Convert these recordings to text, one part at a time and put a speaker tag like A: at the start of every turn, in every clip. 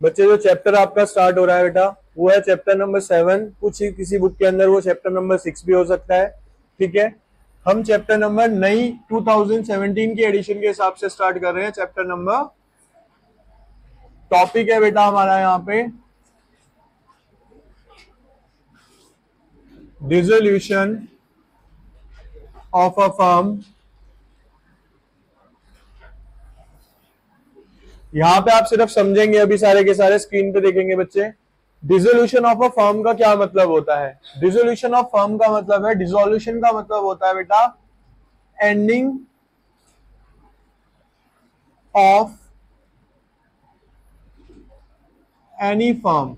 A: बच्चे जो चैप्टर आपका स्टार्ट हो रहा है बेटा वो है चैप्टर नंबर 7, कुछ किसी बुक के अंदर वो चैप्टर नंबर 6 भी हो सकता है। ठीक है, हम चैप्टर नंबर नई 2017 के एडिशन के हिसाब से स्टार्ट कर रहे हैं। चैप्टर नंबर, टॉपिक है बेटा हमारा यहाँ पे डिसोल्यूशन ऑफ अ फर्म। यहां पे आप सिर्फ समझेंगे, अभी सारे के सारे स्क्रीन पे देखेंगे बच्चे। डिसोल्यूशन ऑफ अ फर्म का क्या मतलब होता है? डिसोल्यूशन ऑफ फर्म का मतलब है, डिसोल्यूशन का मतलब होता है बेटा एंडिंग ऑफ एनी फर्म।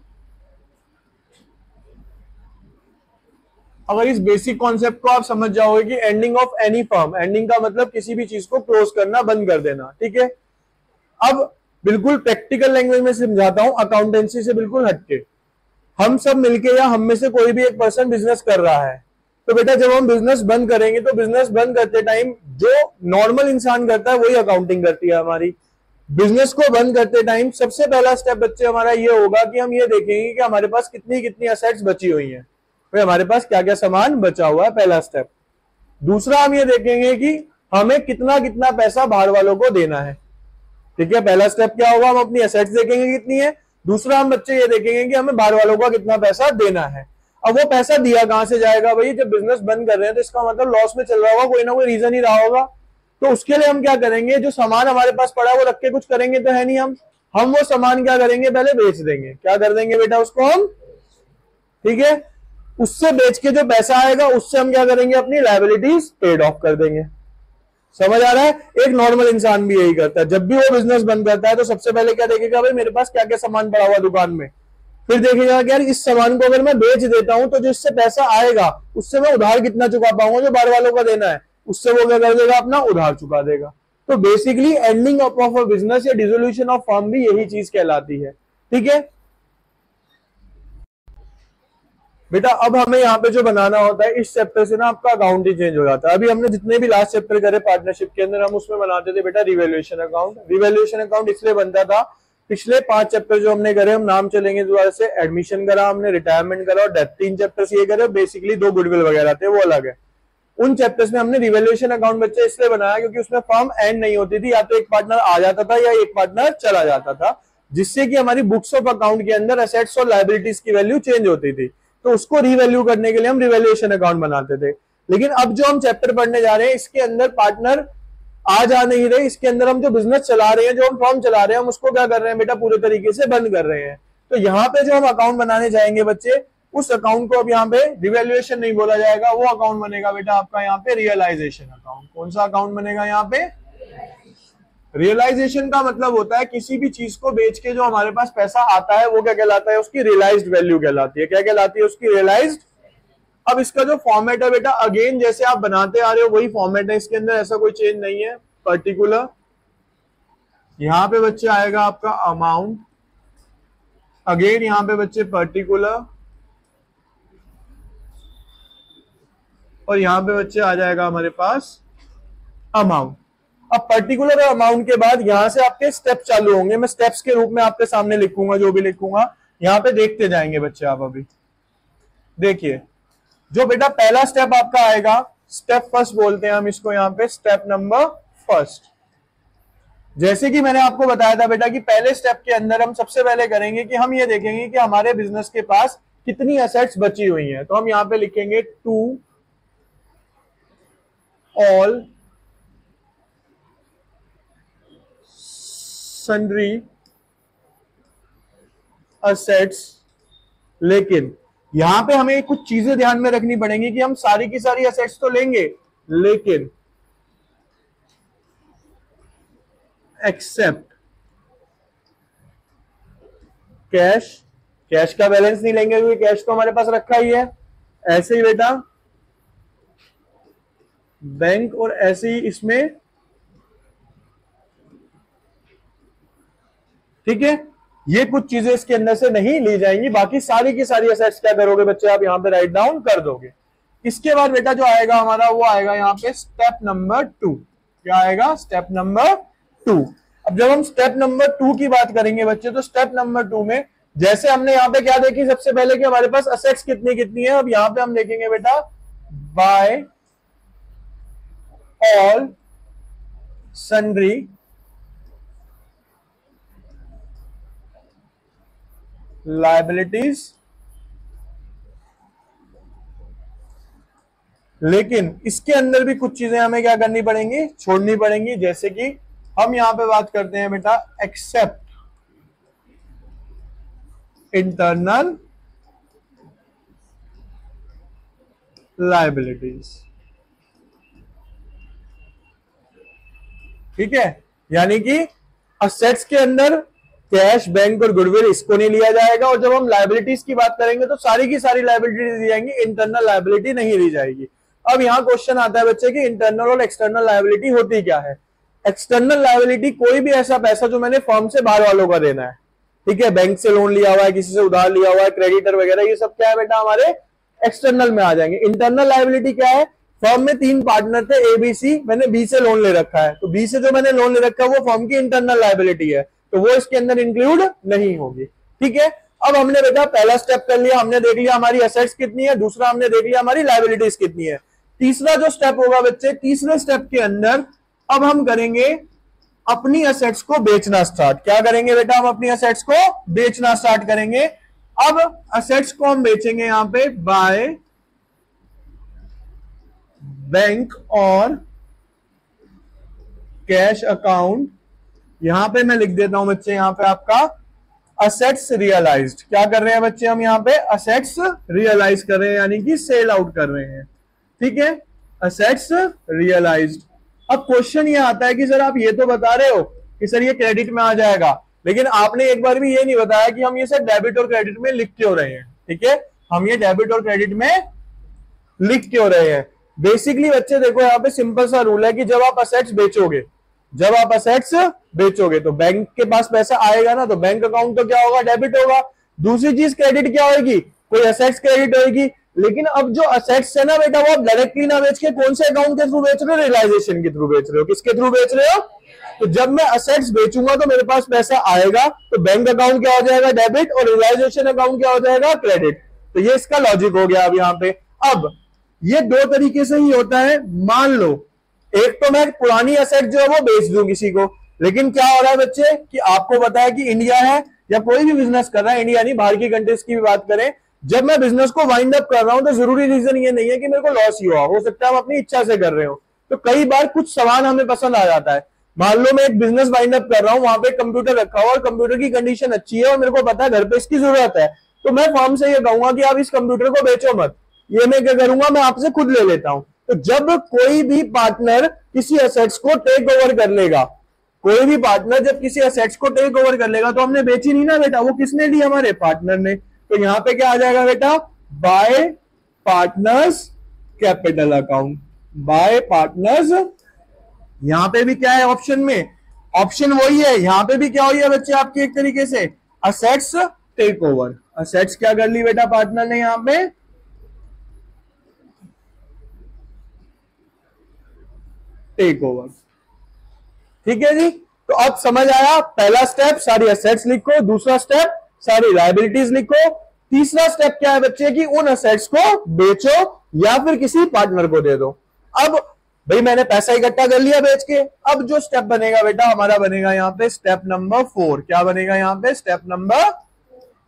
A: अगर इस बेसिक कॉन्सेप्ट को आप समझ जाओगे कि ending of any firm, ending का मतलब किसी भी चीज को क्लोज करना, बंद कर देना। ठीक है, अब बिल्कुल प्रैक्टिकल लैंग्वेज में समझाता हूं, अकाउंटेंसी से बिल्कुल हटके। हम सब मिलके या हम में से कोई भी एक पर्सन बिजनेस कर रहा है, तो बेटा जब हम बिजनेस बंद करेंगे तो बिजनेस बंद करते टाइम जो नॉर्मल इंसान करता है वही अकाउंटिंग करती है हमारी। बिजनेस को बंद करते टाइम सबसे पहला स्टेप बच्चे हमारा ये होगा कि हम ये देखेंगे कि हमारे पास कितनी कितनी एसेट्स बची हुई हैं, भाई हमारे पास क्या क्या सामान बचा हुआ है, पहला स्टेप। दूसरा हम ये देखेंगे कि हमें कितना कितना पैसा बाहर वालों को देना है। ठीक है, पहला स्टेप क्या होगा, हम अपनी एसेट्स देखेंगे कितनी है। दूसरा हम बच्चे ये देखेंगे कि हमें बाहर वालों को कितना पैसा देना है। अब वो पैसा दिया कहां से जाएगा भाई? जब बिजनेस बंद कर रहे हैं तो इसका मतलब लॉस में चल रहा होगा, कोई ना कोई रीजन ही रहा होगा। तो उसके लिए हम क्या करेंगे, जो सामान हमारे पास पड़ा है वो रख के कुछ करेंगे तो है नहीं। हम वो सामान क्या करेंगे, पहले बेच देंगे। क्या कर देंगे बेटा उसको हम? ठीक है, उससे बेच के जो पैसा आएगा उससे हम क्या करेंगे, अपनी लायबिलिटीज पेड ऑफ कर देंगे। समझ आ रहा है? एक नॉर्मल इंसान भी यही करता है। जब भी वो बिजनेस बंद करता है तो सबसे पहले क्या देखेगा, भाई मेरे पास क्या क्या सामान पड़ा हुआ दुकान में। फिर देखेगा कि यार इस सामान को अगर मैं बेच देता हूं तो जो इससे पैसा आएगा उससे मैं उधार कितना चुका पाऊंगा, जो बाहर वालों का देना है उससे वो क्या कर देगा, अपना उधार चुका देगा। तो basically ending of a business या डिसोल्यूशन ऑफ फर्म भी यही चीज कहलाती है। ठीक है बेटा, अब हमें यहाँ पे जो बनाना होता है, इस चैप्टर से ना आपका अकाउंट ही चेंज हो जाता है। अभी हमने जितने भी लास्ट चैप्टर करे पार्टनरशिप के अंदर, हम उसमें बनाते थे बेटा रिवैल्यूएशन अकाउंट। रिवैल्यूएशन अकाउंट इसलिए बनता था, पिछले 5 चैप्टर जो हमने करे, हम नाम चलेंगे दोबारा से, एडमिशन करा हमने, रिटायरमेंट करा और डेथ, 3 चैप्टर्स ये करे। बेसिकली 2 गुडविल वगैरह थे वो अलग है। उन चैप्टर्स में हमने रिवैल्यूएशन अकाउंट बच्चे इसलिए बनाया क्योंकि उसमें फर्म एंड नहीं होती थी, या तो एक पार्टनर आ जाता था या एक पार्टनर चला जाता था, जिससे कि हमारी बुक्स ऑफ अकाउंट के अंदर एसेट्स और लायबिलिटीज की वैल्यू चेंज होती थी। तो उसको रिवैल्यू करने के लिए हम रिवैल्यूएशन अकाउंट बनाते थे। लेकिन अब जो हम चैप्टर पढ़ने जा रहे हैं इसके अंदर पार्टनर आ जा नहीं रहे, इसके अंदर हम जो बिजनेस चला रहे हैं, जो हम फॉर्म चला रहे हैं, हम उसको क्या कर रहे हैं बेटा, पूरे तरीके से बंद कर रहे हैं। तो यहाँ पे जो हम अकाउंट बनाने जाएंगे बच्चे, उस अकाउंट को अब यहाँ पे रिवैल्यूएशन नहीं बोला जाएगा, वो अकाउंट बनेगा बेटा आपका यहाँ पे रियलाइजेशन अकाउंट। कौन सा अकाउंट बनेगा यहाँ पे? रियलाइजेशन का मतलब होता है किसी भी चीज को बेच के जो हमारे पास पैसा आता है वो क्या कहलाता है, उसकी रियलाइज्ड वैल्यू कहलाती है। क्या कहलाती है? उसकी रियलाइज्ड। अब इसका जो फॉर्मेट है बेटा, अगेन जैसे आप बनाते आ रहे हो वही फॉर्मेट है, इसके अंदर ऐसा कोई चेंज नहीं है पर्टिकुलर। यहां पे बच्चे आएगा आपका अमाउंट, अगेन यहां पे बच्चे पर्टिकुलर, और यहां पे बच्चे आ जाएगा हमारे पास अमाउंट। अब पर्टिकुलर और अमाउंट के बाद यहां से आपके स्टेप चालू होंगे। मैं स्टेप्स के रूप में आपके सामने लिखूंगा, जो भी लिखूंगा यहां पे देखते जाएंगे बच्चे आप। अभी देखिए, जो बेटा पहला स्टेप आपका आएगा, स्टेप फर्स्ट बोलते हैं हम इसको यहाँ पे, स्टेप नंबर फर्स्ट। जैसे कि मैंने आपको बताया था बेटा कि पहले स्टेप के अंदर हम सबसे पहले करेंगे कि हम ये देखेंगे कि हमारे बिजनेस के पास कितनी एसेट्स बची हुई हैं। तो हम यहाँ पे लिखेंगे टू ऑल सन्ड्री असेट्स। लेकिन यहां पे हमें कुछ चीजें ध्यान में रखनी पड़ेंगी कि हम सारी की सारी असेट्स तो लेंगे, लेकिन एक्सेप्ट कैश। कैश का बैलेंस नहीं लेंगे क्योंकि कैश तो हमारे पास रखा ही है। ऐसे ही बेटा बैंक, और ऐसे ही इसमें, ठीक है, ये कुछ चीजें इसके अंदर से नहीं ली जाएंगी। बाकी सारी की सारी असेट्स क्या करोगे बच्चे, आप यहां पे राइट डाउन कर दोगे। इसके बाद बेटा जो आएगा हमारा, वो आएगा यहाँ पे स्टेप नंबर 2। क्या आएगा? Step number 2। अब जब हम स्टेप नंबर 2 की बात करेंगे बच्चे, तो स्टेप नंबर 2 में जैसे हमने यहाँ पे क्या देखी सबसे पहले कि हमारे पास असेट्स कितनी कितनी है, अब यहाँ पे हम देखेंगे बेटा बाय ऑल सन्ड्री लायबिलिटीज, लेकिन इसके अंदर भी कुछ चीजें हमें क्या करनी पड़ेंगी, छोड़नी पड़ेंगी। जैसे कि हम यहां पे बात करते हैं बेटा एक्सेप्ट इंटरनल लायबिलिटीज, ठीक है। यानी कि असेट्स के अंदर कैश, बैंक और गुडविल इसको नहीं लिया जाएगा, और जब हम लायबिलिटीज की बात करेंगे तो सारी की सारी लायबिलिटी दी जाएंगी, इंटरनल लायबिलिटी नहीं ली जाएगी। अब यहां क्वेश्चन आता है बच्चे कि इंटरनल और एक्सटर्नल लायबिलिटी होती क्या है। एक्सटर्नल लायबिलिटी कोई भी ऐसा पैसा जो मैंने फर्म से बाहर वालों का देना है, ठीक है, बैंक से लोन लिया हुआ है, किसी से उधार लिया हुआ है, क्रेडिटर वगैरह, ये सब क्या है बेटा हमारे एक्सटर्नल में आ जाएंगे। इंटरनल लायबिलिटी क्या है, फर्म में 3 पार्टनर थे ए बी सी, मैंने बी से लोन ले रखा है, तो बी से जो मैंने लोन ले रखा है वो फर्म की इंटरनल लायबिलिटी है, तो वो इसके अंदर इंक्लूड नहीं होगी, ठीक है। अब हमने बेटा पहला स्टेप कर लिया, हमने देख लिया हमारी एसेट्स कितनी है, दूसरा हमने देख लिया हमारी लायबिलिटीज कितनी है। तीसरा जो स्टेप होगा बच्चे, तीसरे स्टेप के अंदर अब हम करेंगे अपनी एसेट्स को बेचना स्टार्ट। क्या करेंगे बेटा, हम अपनी एसेट्स को बेचना स्टार्ट करेंगे। अब एसेट्स को हम बेचेंगे यहां पे बाय बैंक और कैश अकाउंट। यहां पे मैं लिख देता हूं बच्चे, यहां पे आपका असेट्स रियलाइज्ड। क्या कर रहे हैं बच्चे, हम यहां पे असेट्स रियलाइज कर रहे हैं, यानी कि सेल आउट कर रहे हैं, ठीक है, असेट्स रियलाइज्ड। अब क्वेश्चन ये आता है कि सर आप ये तो बता रहे हो कि सर ये क्रेडिट में आ जाएगा, लेकिन आपने एक बार भी ये नहीं बताया कि हम ये सर डेबिट और क्रेडिट में लिख क्यों रहे हैं, ठीक है, हम ये डेबिट और क्रेडिट में लिख क्यों रहे हैं। बेसिकली बच्चे देखो यहाँ पे सिंपल सा रूल है कि जब आप असेट्स बेचोगे, जब आप असेट्स बेचोगे तो बैंक के पास पैसा आएगा ना, तो बैंक अकाउंट तो क्या होगा, डेबिट होगा। दूसरी चीज क्रेडिट क्या होगी, कोई असेट्स क्रेडिट होगी। लेकिन अब जो असेट्स है ना बेटा, वो आप डायरेक्टली ना बेच के कौन से अकाउंट के थ्रू बेच रहे हो, रियलाइजेशन के थ्रू बेच रहे हो। किसके थ्रू बेच रहे हो, तो जब मैं असेट्स बेचूंगा तो मेरे पास पैसा आएगा, तो बैंक अकाउंट क्या हो जाएगा, डेबिट, और रियलाइजेशन अकाउंट क्या हो जाएगा, क्रेडिट। तो ये इसका लॉजिक हो गया। अब यहाँ पे अब ये 2 तरीके से ही होता है। मान लो एक तो मैं पुरानी असेट जो है वो बेच दूं किसी को, लेकिन क्या हो रहा है बच्चे कि आपको पता है कि इंडिया है या कोई भी बिजनेस कर रहा है, इंडिया नहीं बाहर की कंट्रीज की भी बात करें, जब मैं बिजनेस को वाइंड अप कर रहा हूं तो जरूरी रीजन ये नहीं है कि मेरे को लॉस ही हुआ, हो सकता है हम अपनी इच्छा से कर रहे हो। तो कई बार कुछ सामान हमें पसंद आ जाता है। मान लो मैं एक बिजनेस वाइंड अप कर रहा हूं, वहां पे कंप्यूटर रखा हुआ और कंप्यूटर की कंडीशन अच्छी है और मेरे को पता है घर पे इसकी जरूरत है, तो मैं फर्म से ये कहूंगा कि आप इस कंप्यूटर को बेचो मत, ये मैं क्या करूंगा, मैं आपसे खुद ले लेता हूं। तो जब कोई भी पार्टनर किसी एसेट्स को टेक ओवर कर लेगा, कोई भी पार्टनर जब किसी एसेट्स को टेक ओवर कर लेगा, तो हमने बेची नहीं ना बेटा, वो किसने ली, हमारे पार्टनर ने। तो यहां पे क्या आ जाएगा बेटा, bye partners capital account, bye partners. यहां पे भी क्या है ऑप्शन में, ऑप्शन वही है, यहां पे भी क्या हुई है बच्चे आपकी एक तरीके से असेट्स टेक ओवर। असेट्स क्या कर ली बेटा पार्टनर ने यहां पे, टेक ओवर, ठीक है जी। तो अब समझ आया, पहला स्टेप सारी एसेट्स लिखो, दूसरा स्टेप सारी लायबिलिटीज लिखो, तीसरा स्टेप क्या है बच्चे कि उन एसेट्स को बेचो या फिर किसी पार्टनर को दे दो। अब भाई मैंने पैसा इकट्ठा कर लिया बेच के, अब जो स्टेप बनेगा बेटा हमारा बनेगा यहाँ पे स्टेप नंबर 4। क्या बनेगा यहाँ पे, स्टेप नंबर,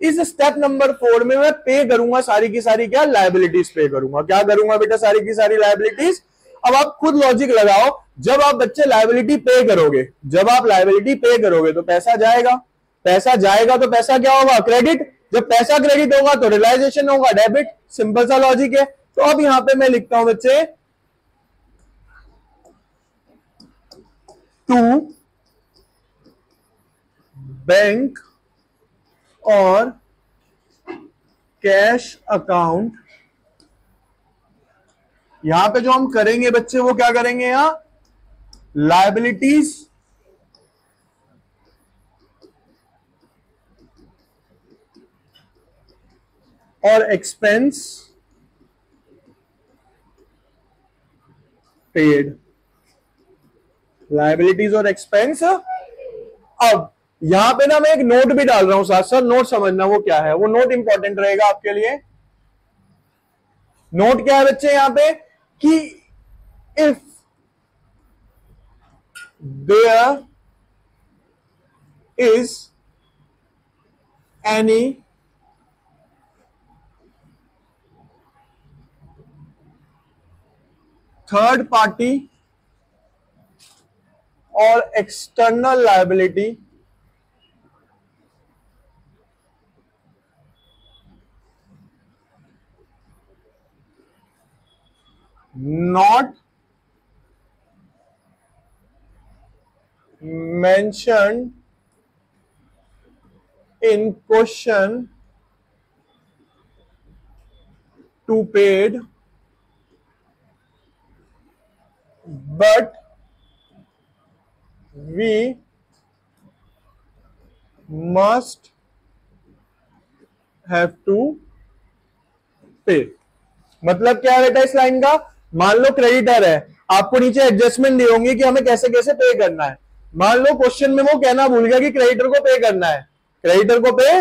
A: इस स्टेप नंबर 4 में मैं पे करूंगा सारी की सारी क्या, लायबिलिटीज पे करूंगा। क्या करूंगा बेटा, सारी की सारी लायबिलिटीज। अब आप खुद लॉजिक लगाओ, जब आप बच्चे लायबिलिटी पे करोगे, जब आप लायबिलिटी पे करोगे तो पैसा जाएगा, पैसा जाएगा तो पैसा क्या होगा, क्रेडिट। जब पैसा क्रेडिट होगा तो रियलाइजेशन होगा डेबिट, सिंपल सा लॉजिक है। तो अब यहां पे मैं लिखता हूं बच्चे, टू बैंक और कैश अकाउंट। यहां पे जो हम करेंगे बच्चे वो क्या करेंगे, यहां लायबिलिटीज और एक्सपेंस पेड, लायबिलिटीज और एक्सपेंस अब यहां पे ना मैं एक नोट भी डाल रहा हूं साथ साथ, नोट समझना वो क्या है, वो नोट इंपॉर्टेंट रहेगा आपके लिए। नोट क्या है बच्चे यहां पे कि if there is any third party और external liability not mentioned in question to paid, but we must have to pay। मतलब क्या है बेटा इस लाइन का, मान लो क्रेडिटर है, आपको नीचे एडजस्टमेंट दी होंगी कि हमें कैसे कैसे पे करना है। मान लो क्वेश्चन में वो कहना भूल गया कि क्रेडिटर को पे करना है, क्रेडिटर को पे,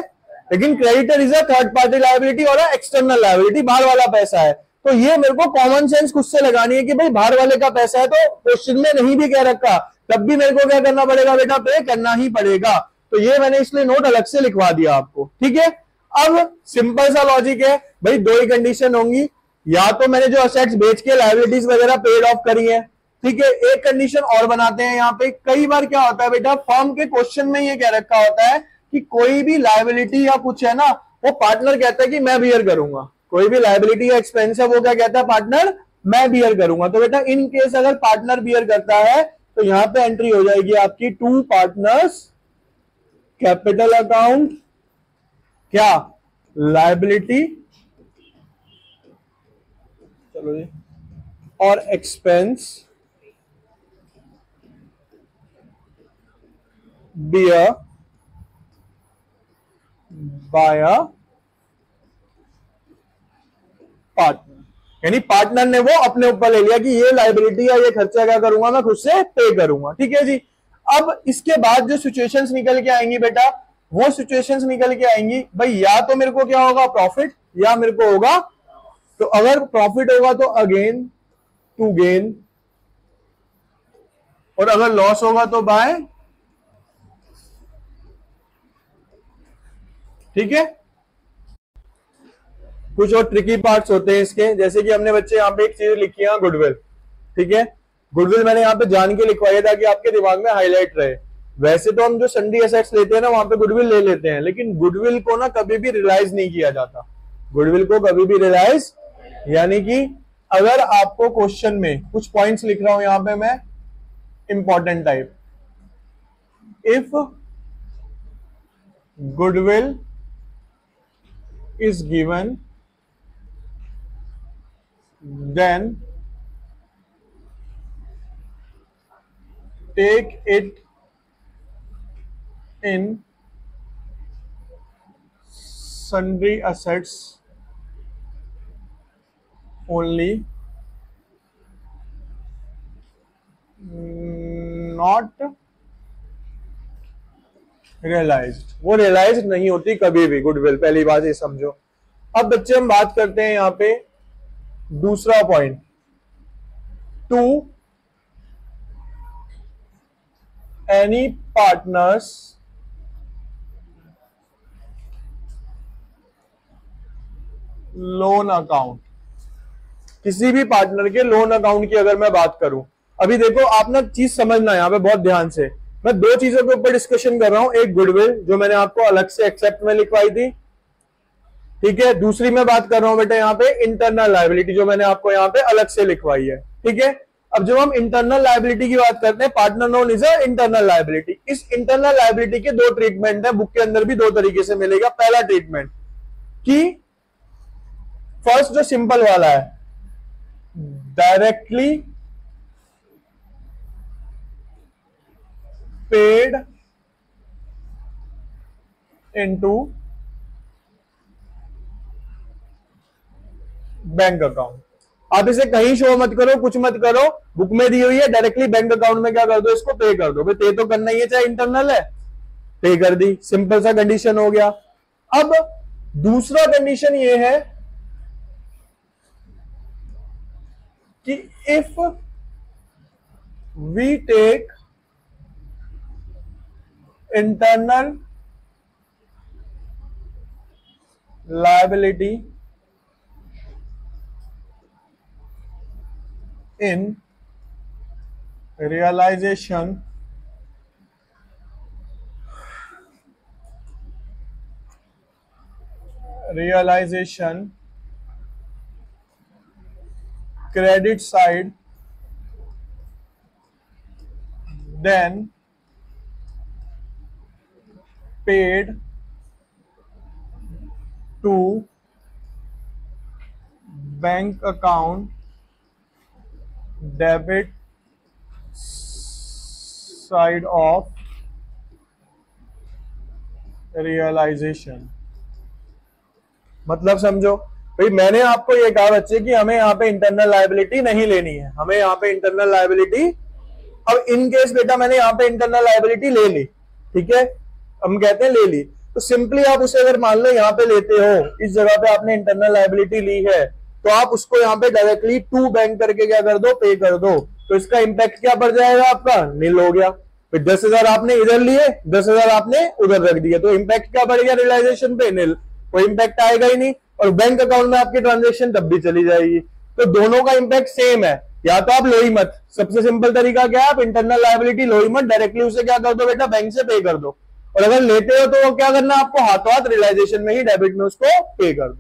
A: लेकिन creditor is a third party liability और एक्सटर्नल लायबिलिटी, बाहर वाला पैसा है। तो ये मेरे को कॉमन सेंस खुद से लगानी है कि भाई बाहर वाले का पैसा है, तो क्वेश्चन में नहीं भी कह रखा तब भी मेरे को क्या करना पड़ेगा बेटा, पे करना ही पड़ेगा। तो ये मैंने इसलिए नोट अलग से लिखवा दिया आपको, ठीक है। अब सिंपल सा लॉजिक है भाई, दो ही कंडीशन होंगी, या तो मैंने जो असेट्स बेच के लायबिलिटीज वगैरह पेड ऑफ करी है, ठीक है। एक कंडीशन और बनाते हैं यहाँ पे, कई बार क्या होता है बेटा फर्म के क्वेश्चन में ये कह रखा होता है कि कोई भी लायबिलिटी या कुछ है ना, वो पार्टनर कहता है कि मैं बियर करूंगा, कोई भी लायबिलिटी या एक्सपेंस है वो क्या कहता है, पार्टनर मैं बियर करूंगा। तो बेटा इन केस अगर पार्टनर बियर करता है तो यहां पे एंट्री हो जाएगी आपकी टू पार्टनर्स कैपिटल अकाउंट, क्या लायबिलिटी, चलो जी, और expense bear by a partner. यानी पार्टनर ने वो अपने ऊपर ले लिया कि ये लायबिलिटी या ये खर्चा क्या करूंगा मैं खुद से पे करूंगा, ठीक है जी। अब इसके बाद जो सिचुएशंस निकल के आएंगी बेटा, वो सिचुएशंस निकल के आएंगी भाई, या तो मेरे को क्या होगा प्रॉफिट, या मेरे को होगा, तो अगर प्रॉफिट होगा तो अगेन टू गेन, और अगर लॉस होगा तो बाय, ठीक है। कुछ और ट्रिकी पार्ट्स होते हैं इसके, जैसे कि हमने बच्चे यहाँ पे एक चीज लिखी है गुडविल, ठीक है। गुडविल मैंने यहाँ पे जान के लिखवाया था कि आपके दिमाग में हाईलाइट रहे। वैसे तो हम जो सन्डी एसेट्स लेते हैं ना वहां पे गुडविल ले लेते हैं, लेकिन गुडविल को ना कभी भी रियलाइज नहीं किया जाता, गुडविल को कभी भी रियलाइज, यानी कि अगर आपको क्वेश्चन में कुछ पॉइंट्स लिख रहा हूं यहां पे मैं important type, if goodwill is given then take it in sundry assets only, not realized. वो रियलाइज नहीं होती कभी भी गुडविल, पहली बात ये समझो। अब बच्चे हम बात करते हैं यहां पे दूसरा point, to any partners loan account, किसी भी पार्टनर के लोन अकाउंट की अगर मैं बात करूं, अभी देखो आप ना चीज समझना यहां पे बहुत ध्यान से, मैं दो चीजों के ऊपर डिस्कशन कर रहा हूं, एक गुडविल जो मैंने आपको अलग से एक्सेप्ट में लिखवाई थी, ठीक है। दूसरी मैं बात कर रहा हूं बेटा यहाँ पे इंटरनल लायबिलिटी जो मैंने आपको यहाँ पे अलग से लिखवाई है, ठीक है। अब जब हम इंटरनल लायबिलिटी की बात करते हैं, partner loan is a internal liability. इस इंटरनल लायबिलिटी के दो ट्रीटमेंट है, बुक के अंदर भी दो तरीके से मिलेगा। पहला ट्रीटमेंट कि फर्स्ट जो सिंपल वाला है, directly paid into bank account. आप इसे कहीं शो मत करो, कुछ मत करो, बुक में दी हुई है, डायरेक्टली बैंक अकाउंट में क्या कर दो, इसको पे कर दो। पे तो करना ही है, चाहे इंटरनल है पे कर दी, सिंपल सा कंडीशन हो गया। अब दूसरा कंडीशन ये है कि if we take internal liability in realization credit side, then paid to bank account debit side of realization। मतलब समझो भाई, मैंने आपको ये कहा बच्चे कि हमें यहाँ पे इंटरनल लायबिलिटी नहीं लेनी है, हमें यहाँ पे इंटरनल लायबिलिटी, अब इन केस बेटा मैंने यहाँ पे इंटरनल लायबिलिटी ले ली, ठीक है, हम कहते हैं ले ली, तो सिंपली आप उसे अगर मान लो यहाँ पे लेते हो, इस जगह पे आपने इंटरनल लायबिलिटी ली है, तो आप उसको यहाँ पे डायरेक्टली टू बैंक करके क्या कर दो, पे कर दो, तो इसका इंपैक्ट क्या पड़ जाएगा आपका, नील हो गया। फिर 10,000 आपने इधर लिए, 10,000 आपने उधर रख दिए, तो इंपैक्ट क्या पड़ गया रियलाइजेशन पे, नील, कोई इंपैक्ट आएगा ही नहीं, और बैंक अकाउंट में आपकी ट्रांजेक्शन तब भी चली जाएगी। तो दोनों का इंपैक्ट सेम है, या तो आप लो ही मत, सबसे सिंपल तरीका क्या है, आप इंटरनल लायबिलिटी लो ही मत, डायरेक्टली उसे क्या कर दो बेटा, बैंक से पे कर दो, और अगर लेते हो तो क्या करना आपको, हाथों हाथ रियलाइजेशन में ही डेबिट में उसको पे कर दो।